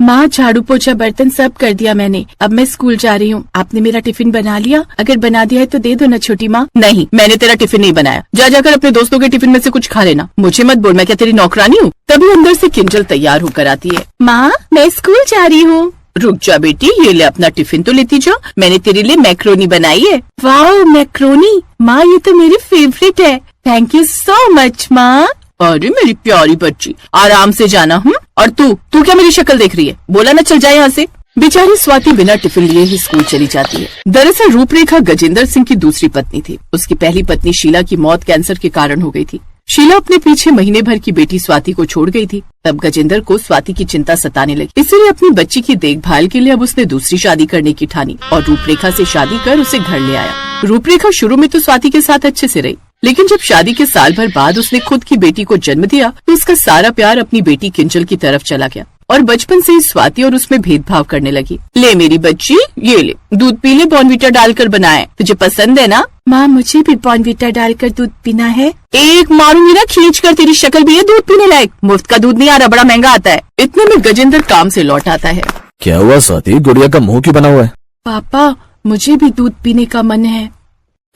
माँ झाड़ू पोछा बर्तन सब कर दिया मैंने, अब मैं स्कूल जा रही हूँ। आपने मेरा टिफिन बना लिया? अगर बना दिया है तो दे दो ना छोटी माँ। नहीं, मैंने तेरा टिफिन नहीं बनाया, जा जाकर अपने दोस्तों के टिफिन में से कुछ खा लेना। मुझे मत बोल, मैं क्या तेरी नौकरानी हूँ? तभी अंदर से किंजल तैयार होकर आती है। माँ मैं स्कूल जा रही हूँ। रुक जा बेटी, ये ले अपना टिफिन तो लेती जा, मैंने तेरे लिए मैक्रोनी बनाई है। वाह मैक्रोनी, माँ ये तो मेरी फेवरेट है। थैंक यू सो मच माँ। अरे मेरी प्यारी बच्ची, आराम से जाना। और तू क्या मेरी शक्ल देख रही है? बोला ना चल जाए यहाँ से। बेचारी स्वाति बिना टिफिन लिए ही स्कूल चली जाती है। दरअसल रूपरेखा गजेंद्र सिंह की दूसरी पत्नी थी। उसकी पहली पत्नी शीला की मौत कैंसर के कारण हो गई थी। शीला अपने पीछे महीने भर की बेटी स्वाति को छोड़ गई थी। तब गजेंद्र को स्वाति की चिंता सताने लगी, इसलिए अपनी बच्ची की देखभाल के लिए अब उसने दूसरी शादी करने की ठानी और रूपरेखा से शादी कर उसे घर ले आया। रूपरेखा शुरू में तो स्वाति के साथ अच्छे से रही, लेकिन जब शादी के साल भर बाद उसने खुद की बेटी को जन्म दिया तो उसका सारा प्यार अपनी बेटी किंजल की तरफ चला गया और बचपन से ही स्वाति और उसमें भेदभाव करने लगी। ले मेरी बच्ची, ये ले दूध पी ले, बॉर्नवीटा डालकर बनाए, तुझे पसंद है ना? माँ मुझे भी बॉर्नवीटा डालकर दूध पीना है। एक मारूंगी ना खींच कर, तेरी शक्ल भी है दूध पीने लायक। मुफ्त का दूध नहीं आ रहा, बड़ा महंगा आता है। इतने में गजेंद्र काम से लौट आता है। क्या हुआ स्वाति, गुड़िया का मुंह क्यों बना हुआ है? पापा मुझे भी दूध पीने का मन है।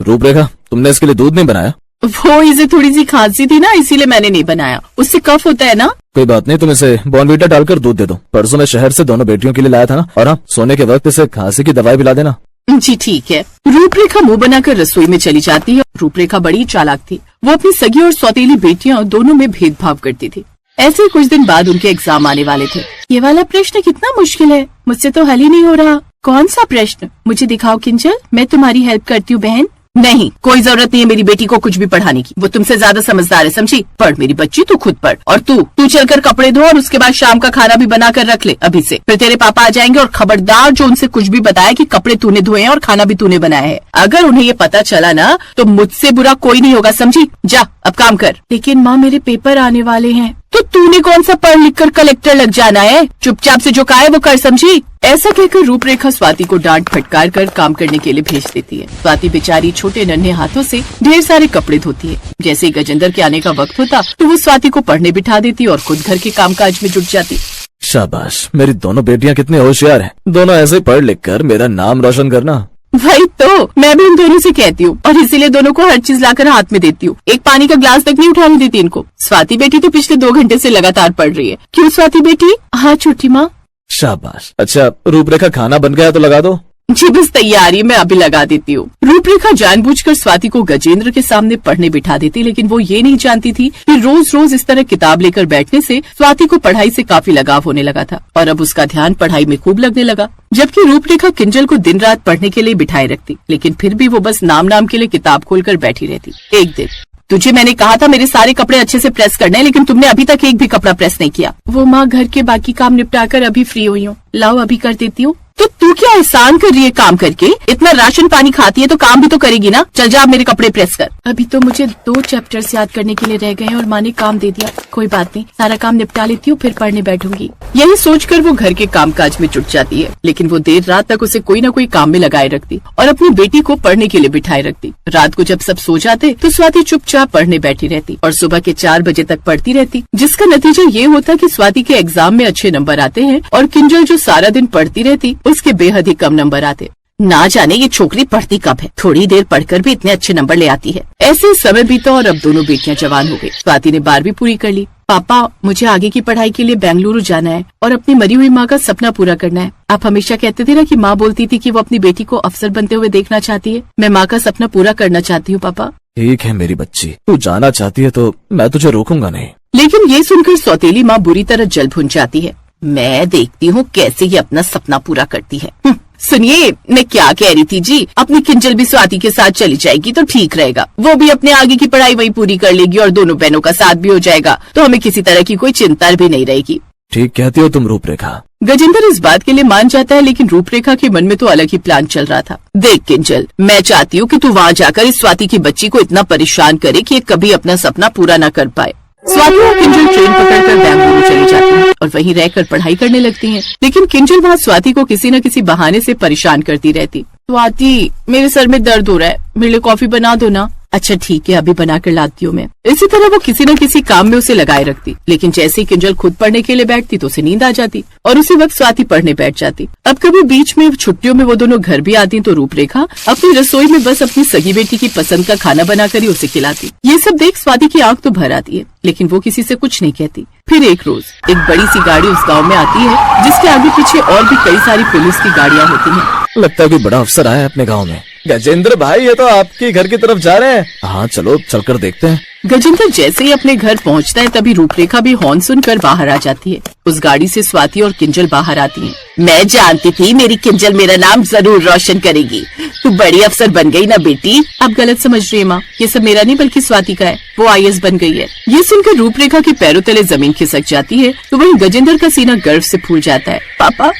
रूपरेखा तुमने इसके लिए दूध नहीं बनाया? वो इसे थोड़ी सी खांसी थी ना, इसीलिए मैंने नहीं बनाया, उससे कफ होता है ना। कोई बात नहीं, तुम इसे बॉर्नवीटा डालकर दूध दे दो। परसों मैं शहर से दोनों बेटियों के लिए लाया था ना। और हाँ, सोने के वक्त इसे खांसी की दवाई पिला देना। जी ठीक है। रूपरेखा मुंह बनाकर रसोई में चली जाती है। रूपरेखा बड़ी चालाक थी, वो अपनी सगी और सौतेली बेटियां दोनों में भेदभाव करती थी। ऐसे ही कुछ दिन बाद उनके एग्जाम आने वाले थे। ये वाला प्रश्न कितना मुश्किल है, मुझसे तो हल ही नहीं हो रहा। कौन सा प्रश्न? मुझे दिखाओ किंजल, मैं तुम्हारी हेल्प करती हूँ बहन। नहीं, कोई जरूरत नहीं है मेरी बेटी को कुछ भी पढ़ाने की, वो तुमसे ज्यादा समझदार है, समझी? पढ़ मेरी बच्ची, तू खुद पढ़। और तू चलकर कपड़े धो और उसके बाद शाम का खाना भी बना कर रख ले अभी से। फिर तेरे पापा आ जाएंगे और खबरदार जो उनसे कुछ भी बताए कि कपड़े तूने धोए हैं और खाना भी तूने बनाया है, अगर उन्हें ये पता चला ना तो मुझसे बुरा कोई नहीं होगा, समझी? जा अब काम कर। लेकिन माँ मेरे पेपर आने वाले हैं। तो तूने कौन सा पढ़ लिख कर कलेक्टर लग जाना है? चुपचाप से जो कहा है वो कर, समझी? ऐसा कहकर रूपरेखा स्वाति को डांट फटकार कर काम करने के लिए भेज देती है। स्वाति बेचारी छोटे नन्हे हाथों से ढेर सारे कपड़े धोती है। जैसे ही गजेंद्र के आने का वक्त होता तो वो स्वाति को पढ़ने बिठा देती और खुद घर के कामकाज में जुट जाती। शाबाश, मेरी दोनों बेटियां कितनी होशियार हैं। दोनों ऐसे पढ़ लिख कर मेरा नाम रोशन करना। वही तो मैं भी इन दोनों से कहती हूँ और इसीलिए दोनों को हर चीज लाकर हाथ में देती हूँ। एक पानी का ग्लास तक नहीं उठाने देती इनको। स्वाति बेटी तो पिछले 2 घंटे से लगातार पढ़ रही है। क्यों स्वाति बेटी? हाँ छोटी माँ। शाबाश। अच्छा रूपरेखा, खाना बन गया तो लगा दो। जी बस तैयारी, मैं अभी लगा देती हूँ। रूपरेखा जानबूझकर स्वाति को गजेंद्र के सामने पढ़ने बिठा देती, लेकिन वो ये नहीं जानती थी कि रोज रोज इस तरह किताब लेकर बैठने से स्वाति को पढ़ाई से काफी लगाव होने लगा था और अब उसका ध्यान पढ़ाई में खूब लगने लगा। जबकि रूपरेखा किंजल को दिन रात पढ़ने के लिए बिठाए रखती, लेकिन फिर भी वो बस नाम के लिए किताब खोलकर बैठी रहती। एक दिन, तुझे मैंने कहा था मेरे सारे कपड़े अच्छे से प्रेस करने, लेकिन तुमने अभी तक एक भी कपड़ा प्रेस नहीं किया। वो माँ घर के बाकी काम निपटाकर अभी फ्री हुई हूँ, लाओ अभी कर देती हूँ। तो तू क्या एहसान कर रही है काम करके? इतना राशन पानी खाती है तो काम भी तो करेगी ना। चल जा मेरे कपड़े प्रेस कर। अभी तो मुझे 2 चैप्टर्स याद करने के लिए रह गए हैं और माँ ने काम दे दिया। कोई बात नहीं, सारा काम निपटा लेती हूँ, फिर पढ़ने बैठूंगी। यही सोचकर वो घर के कामकाज में जुट जाती है, लेकिन वो देर रात तक उसे कोई न कोई काम में लगाए रखती और अपनी बेटी को पढ़ने के लिए बिठाए रखती। रात को जब सब सो जाते तो स्वाति चुपचाप पढ़ने बैठी रहती और सुबह के 4 बजे तक पढ़ती रहती, जिसका नतीजा ये होता कि स्वाति के एग्जाम में अच्छे नंबर आते हैं और किंजल जो सारा दिन पढ़ती रहती उसके बेहद ही कम नंबर आते। ना जाने ये छोकरी पढ़ती कब है, थोड़ी देर पढ़कर भी इतने अच्छे नंबर ले आती है। ऐसे समय बीता और अब दोनों बेटियां जवान हो गई। स्वाति ने 12वीं पूरी कर ली। पापा मुझे आगे की पढ़ाई के लिए बेंगलुरु जाना है और अपनी मरी हुई माँ का सपना पूरा करना है। आप हमेशा कहते थे ना कि माँ बोलती थी कि वो अपनी बेटी को अफसर बनते हुए देखना चाहती है। मैं माँ का सपना पूरा करना चाहती हूँ पापा। ठीक है मेरी बच्ची, तू जाना चाहती है तो मैं तुझे रोकूंगा नहीं। लेकिन ये सुनकर सौतेली माँ बुरी तरह जल भुन जाती है। मैं देखती हूँ कैसे ये अपना सपना पूरा करती है। सुनिए, मैं क्या कह रही थी जी, अपनी किंजल भी स्वाति के साथ चली जाएगी तो ठीक रहेगा। वो भी अपने आगे की पढ़ाई वही पूरी कर लेगी और दोनों बहनों का साथ भी हो जाएगा, तो हमें किसी तरह की कोई चिंता भी नहीं रहेगी। ठीक कहती हो तुम रूपरेखा। गजेंद्र इस बात के लिए मान जाता है, लेकिन रूपरेखा के मन में तो अलग ही प्लान चल रहा था। देख किंजल, मैं चाहती हूँ कि तू वहाँ जाकर इस स्वाति की बच्ची को इतना परेशान करे कि ये कभी अपना सपना पूरा न कर पाए। स्वाति और किंजल ट्रेन पकड़कर बेंगलुरु चली जाती हैं और वहीं रहकर पढ़ाई करने लगती हैं। लेकिन किंजल वहाँ स्वाति को किसी न किसी बहाने से परेशान करती रहती। स्वाति, मेरे सर में दर्द हो रहा है, मेरे लिए कॉफी बना दो ना। अच्छा ठीक है, अभी बनाकर लाती हूँ मैं। इसी तरह वो किसी न किसी काम में उसे लगाए रखती, लेकिन जैसे ही किंजल खुद पढ़ने के लिए बैठती तो उसे नींद आ जाती और उसी वक्त स्वाति पढ़ने बैठ जाती। अब कभी बीच में छुट्टियों में वो दोनों घर भी आती तो रूपरेखा अपनी रसोई में बस अपनी सगी बेटी की पसंद का खाना बनाकर ही उसे खिलाती। ये सब देख स्वाति की आंख तो भर आती है, लेकिन वो किसी से कुछ नहीं कहती। फिर एक रोज एक बड़ी सी गाड़ी उस गाँव में आती है, जिसके आगे पीछे और भी कई सारी पुलिस की गाड़ियाँ होती है। लगता है कोई बड़ा अफसर आया है अपने गांव में। गजेंद्र भाई, ये तो आपके घर की तरफ जा रहे हैं। हाँ चलो चलकर देखते हैं। गजेंद्र जैसे ही अपने घर पहुंचता है तभी रूपरेखा भी हॉर्न सुनकर बाहर आ जाती है। उस गाड़ी से स्वाति और किंजल बाहर आती हैं। मैं जानती थी मेरी किंजल मेरा नाम जरूर रोशन करेगी। तू बड़ी अफसर बन गई ना बेटी। आप गलत समझ रही है माँ, ये सब मेरा नहीं बल्कि स्वाति का है। वो IAS बन गई है। ये सुनकर रूपरेखा के पैरों तले जमीन खिसक जाती है तो वहीं गजेंद्र का सीना गर्व से फूल जाता है। पापा,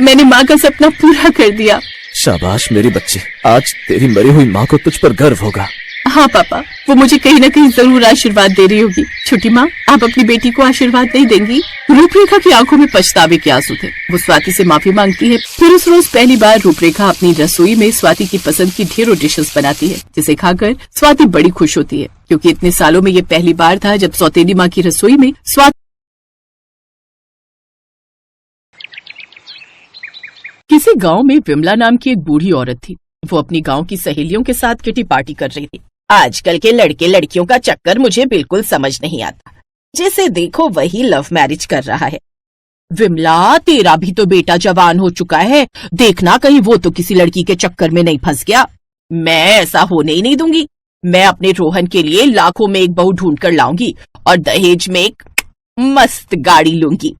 मैंने माँ का सपना पूरा कर दिया। शाबाश मेरी बच्ची, आज तेरी मरी हुई माँ को तुझ पर गर्व होगा। हाँ पापा, वो मुझे कहीं न कहीं जरूर आशीर्वाद दे रही होगी। छोटी माँ, आप अपनी बेटी को आशीर्वाद नहीं देंगी? रूपरेखा की आंखों में पछतावे के आंसू थे। वो स्वाति से माफी मांगती है। फिर उस रोज पहली बार रूपरेखा अपनी रसोई में स्वाति की पसंद की ढेरों डिशेस बनाती है, जिसे खाकर स्वाति बड़ी खुश होती है, क्योंकि इतने सालों में ये पहली बार था जब सौतेली माँ की रसोई में स्वाति। किसी गांव में विमला नाम की एक बूढ़ी औरत थी। वो अपनी गांव की सहेलियों के साथ किटी पार्टी कर रही थी। आजकल के लड़के लड़कियों का चक्कर मुझे बिल्कुल समझ नहीं आता। जिसे देखो वही लव मैरिज कर रहा है। विमला, तेरा भी तो बेटा जवान हो चुका है, देखना कहीं वो तो किसी लड़की के चक्कर में नहीं फंस गया। मैं ऐसा होने ही नहीं दूंगी। मैं अपने रोहन के लिए लाखों में एक बहू ढूंढ कर लाऊंगी और दहेज में एक मस्त गाड़ी लूंगी।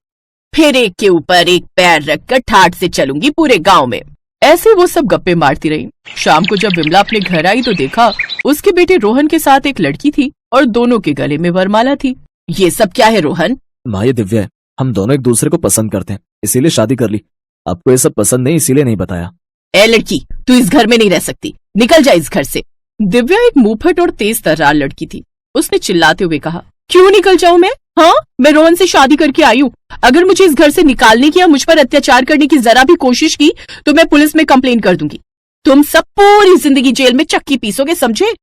फिर एक के ऊपर एक पैर रखकर ठाट से चलूंगी पूरे गांव में। ऐसे वो सब गप्पे मारती रही। शाम को जब विमला अपने घर आई तो देखा उसके बेटे रोहन के साथ एक लड़की थी और दोनों के गले में वरमाला थी। ये सब क्या है रोहन? माँ, ये दिव्या है। हम दोनों एक दूसरे को पसंद करते हैं, इसीलिए शादी कर ली। आपको ये सब पसंद नहीं, इसीलिए नहीं बताया। ए लड़की, तू इस घर में नहीं रह सकती, निकल जा इस घर से। दिव्या एक मुंहफट और तेज तर्रार लड़की थी। उसने चिल्लाते हुए कहा, क्यों निकल जाऊं मैं? हाँ, मैं रोहन से शादी करके आई हूँ। अगर मुझे इस घर से निकालने की या मुझ पर अत्याचार करने की जरा भी कोशिश की तो मैं पुलिस में कंप्लेन कर दूंगी। तुम सब पूरी जिंदगी जेल में चक्की पीसोगे, समझे?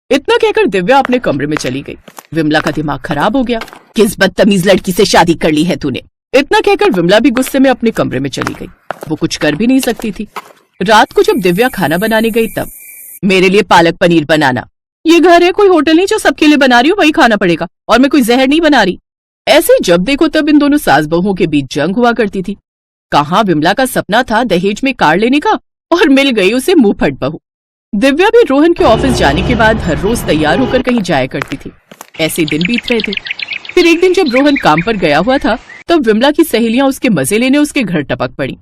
इतना कहकर दिव्या अपने कमरे में चली गई। विमला का दिमाग खराब हो गया। किस बदतमीज लड़की से शादी कर ली है तूने? इतना कहकर विमला भी गुस्से में अपने कमरे में चली गई। वो कुछ कर भी नहीं सकती थी। रात को जब दिव्या खाना बनाने गई तब, मेरे लिए पालक पनीर बनाना। ये घर है, कोई होटल नहीं जो सबके लिए बना रही हूँ, वही खाना पड़ेगा, और मैं कोई जहर नहीं बना रही। ऐसे जब देखो तब इन दोनों सास बहुओं के बीच जंग हुआ करती थी। कहाँ विमला का सपना था दहेज में कार लेने का, और मिल गई उसे मुंहफट बहू। दिव्या भी रोहन के ऑफिस जाने के बाद हर रोज तैयार होकर कहीं जाया करती थी। ऐसे दिन बीत रहे थे। फिर एक दिन जब रोहन काम पर गया हुआ था तब विमला की सहेलियां उसके मजे लेने उसके घर टपक पड़ी।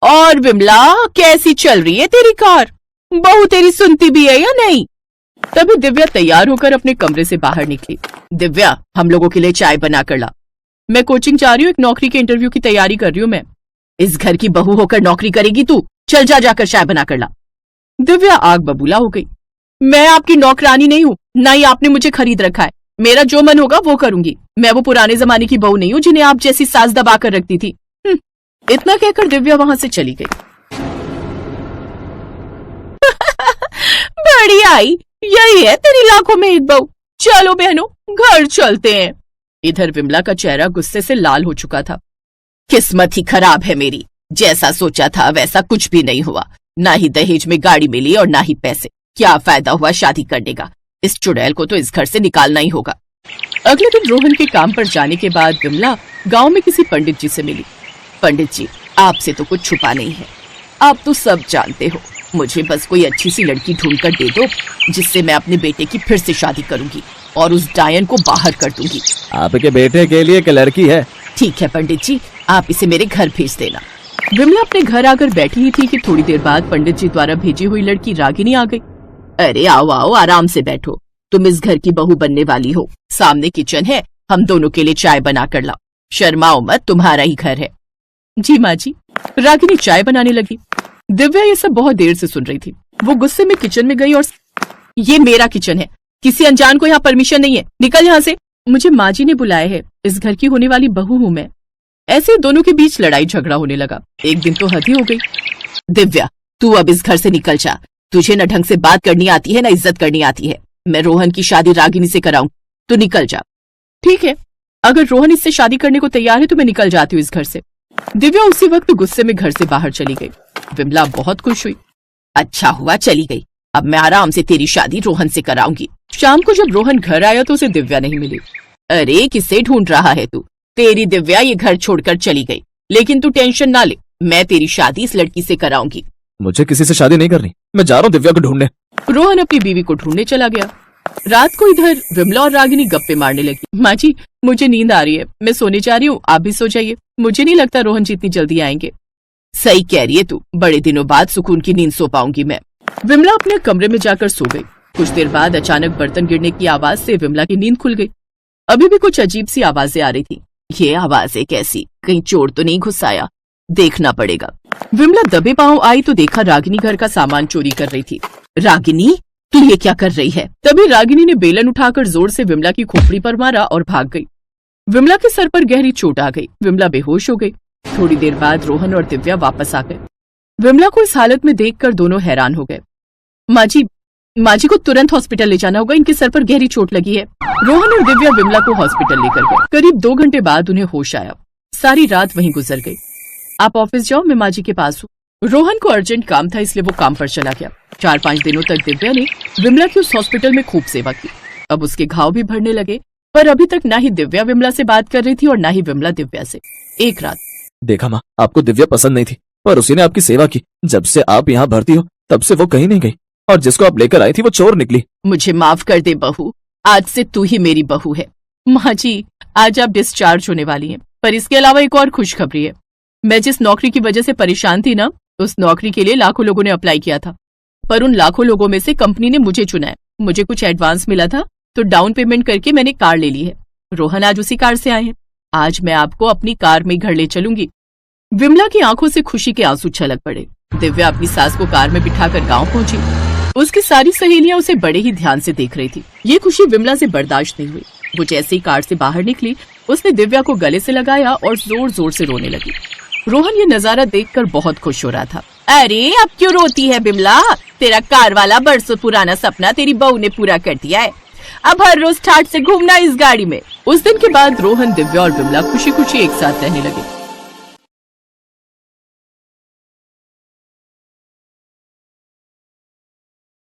और विमला, कैसी चल रही है तेरी कार? बहू तेरी सुनती भी है या नहीं? तभी दिव्या तैयार होकर अपने कमरे से बाहर निकली। दिव्या, हम लोगों के लिए चाय बना कर ला। मैं कोचिंग जा रही हूँ, एक नौकरी के इंटरव्यू की तैयारी कर रही हूँ मैं। इस घर की बहू होकर नौकरी करेगी तू? चल जा, जाकर चाय बना कर ला। दिव्या आग बबूला हो गई। मैं आपकी नौकरानी नहीं हूँ, ना ही आपने मुझे खरीद रखा है। मेरा जो मन होगा वो करूंगी। मैं वो पुराने जमाने की बहू नहीं हूँ जिन्हें आप जैसी सास दबा कर रखती थी। इतना कहकर दिव्या वहां से चली गई। बड़ी आई, यही है तेरी लाखों में एक बहू। चलो बहनों, घर चलते हैं। इधर विमला का चेहरा गुस्से से लाल हो चुका था। किस्मत ही खराब है मेरी, जैसा सोचा था वैसा कुछ भी नहीं हुआ। ना ही दहेज में गाड़ी मिली और ना ही पैसे। क्या फायदा हुआ शादी करने का? इस चुड़ैल को तो इस घर से निकालना ही होगा। अगले दिन रोहन के काम पर जाने के बाद विमला गांव में किसी पंडित जी से मिली। पंडित जी, आपसे तो कुछ छुपा नहीं है, आप तो सब जानते हो। मुझे बस कोई अच्छी सी लड़की ढूंढ कर दे दो, जिससे मैं अपने बेटे की फिर से शादी करूंगी और उस डायन को बाहर कर दूंगी। आपके बेटे के लिए एक लड़की है? ठीक है पंडित जी, आप इसे मेरे घर भेज देना। विमला अपने घर आकर बैठी ही थी कि थोड़ी देर बाद पंडित जी द्वारा भेजी हुई लड़की रागिनी आ गई। अरे आओ आओ, आराम से बैठो। तुम इस घर की बहू बनने वाली हो। सामने किचन है, हम दोनों के लिए चाय बना कर लाओ। शर्माओ मत, तुम्हारा ही घर है। जी माँ जी। रागिनी चाय बनाने लगी। दिव्या ये सब बहुत देर से सुन रही थी। वो गुस्से में किचन में गई और ये मेरा किचन है, किसी अनजान को यहाँ परमिशन नहीं है, निकल यहाँ से। मुझे माँ जी ने बुलाया है, इस घर की होने वाली बहू हूँ मैं। ऐसे दोनों के बीच लड़ाई झगड़ा होने लगा। एक दिन तो हद ही हो गई। दिव्या, तू अब इस घर से निकल जा। तुझे न ढंग से बात करनी आती है न इज्जत करनी आती है। मैं रोहन की शादी रागिनी से कराऊं, तो निकल जा। ठीक है, अगर रोहन इससे शादी करने को तैयार है तो मैं निकल जाती हूँ इस घर से। दिव्या उसी वक्त गुस्से में घर से बाहर चली गई। विमला बहुत खुश हुई। अच्छा हुआ चली गई, अब मैं आराम से तेरी शादी रोहन से कराऊंगी। शाम को जब रोहन घर आया तो उसे दिव्या नहीं मिली। अरे किसे ढूंढ रहा है तू? तेरी दिव्या ये घर छोड़कर चली गई, लेकिन तू टेंशन ना ले, मैं तेरी शादी इस लड़की से कराऊंगी। मुझे किसी से शादी नहीं करनी, मैं जा रहा हूँ दिव्या को ढूंढने। रोहन अपनी बीवी को ढूंढने चला गया। रात को इधर विमला और रागिनी गप्पे मारने लगी। माँ जी, मुझे नींद आ रही है, मैं सोने जा रही हूँ, आप भी सो जाइए। मुझे नहीं लगता रोहन जी इतनी जल्दी आएंगे। सही कह रही है तू, बड़े दिनों बाद सुकून की नींद सो पाऊंगी मैं। विमला अपने कमरे में जाकर सो गई। कुछ देर बाद अचानक बर्तन गिरने की आवाज से विमला की नींद खुल गई। अभी भी कुछ अजीब सी आवाजें आ रही थी। ये आवाजें कैसी? कहीं चोर तो नहीं घुस आया? देखना पड़ेगा। विमला दबे पांव आई तो देखा रागिनी घर का सामान चोरी कर रही थी। रागिनी, तू ये क्या कर रही है? तभी रागिनी ने बेलन उठाकर जोर से विमला की खोपड़ी पर मारा और भाग गई। विमला के सर पर गहरी चोट आ गई। विमला बेहोश हो गई। थोड़ी देर बाद रोहन और दिव्या वापस आ गए। विमला को इस हालत में देखकर दोनों हैरान हो गए। माँ जी को तुरंत हॉस्पिटल ले जाना होगा, इनके सर पर गहरी चोट लगी है। रोहन और दिव्या विमला को हॉस्पिटल लेकर गए। करीब 2 घंटे बाद उन्हें होश आया। सारी रात वहीं गुजर गई। आप ऑफिस जाओ, मैं माँ जी के पास हूँ। रोहन को अर्जेंट काम था, इसलिए वो काम पर चला गया। 4-5 दिनों तक दिव्या ने विमला की उस हॉस्पिटल में खूब सेवा की। अब उसके घाव भी भरने लगे, पर अभी तक ना ही दिव्या विमला से बात कर रही थी और ना ही विमला दिव्या से। एक रात देखा माँ, आपको दिव्या पसंद नहीं थी, पर उसी ने आपकी सेवा की। जब से आप यहाँ भर्ती हो तब से वो कहीं नहीं गई, और जिसको आप लेकर आई थी वो चोर निकली। मुझे माफ कर दे बहू, आज से तू ही मेरी बहू है। माँ जी, आज आप डिस्चार्ज होने वाली हैं, पर इसके अलावा एक और खुशखबरी है। मैं जिस नौकरी की वजह से परेशान थी ना, उस नौकरी के लिए लाखों लोगों ने अप्लाई किया था, पर उन लाखों लोगों में से कंपनी ने मुझे चुना है। मुझे कुछ एडवांस मिला था, तो डाउन पेमेंट करके मैंने कार ले ली है। रोहन आज उसी कार से आए हैं। आज मैं आपको अपनी कार में घर ले चलूंगी। विमला की आंखों से खुशी के आंसू छलक पड़े। दिव्या अपनी सास को कार में बिठाकर गांव पहुंची। उसकी सारी सहेलियां उसे बड़े ही ध्यान से देख रही थी। ये खुशी विमला से बर्दाश्त नहीं हुई। वो जैसे ही कार से बाहर निकली, उसने दिव्या को गले से लगाया और जोर जोर से रोने लगी। रोहन ये नजारा देखकर बहुत खुश हो रहा था। अरे अब क्यों रोती है बिमला? तेरा कार वाला बरसों पुराना सपना तेरी बहू ने पूरा कर दिया है। अब हर रोज ठाट से घूमना इस गाड़ी में। उस दिन के बाद रोहन, दिव्या और बिमला खुशी खुशी एक साथ रहने लगे।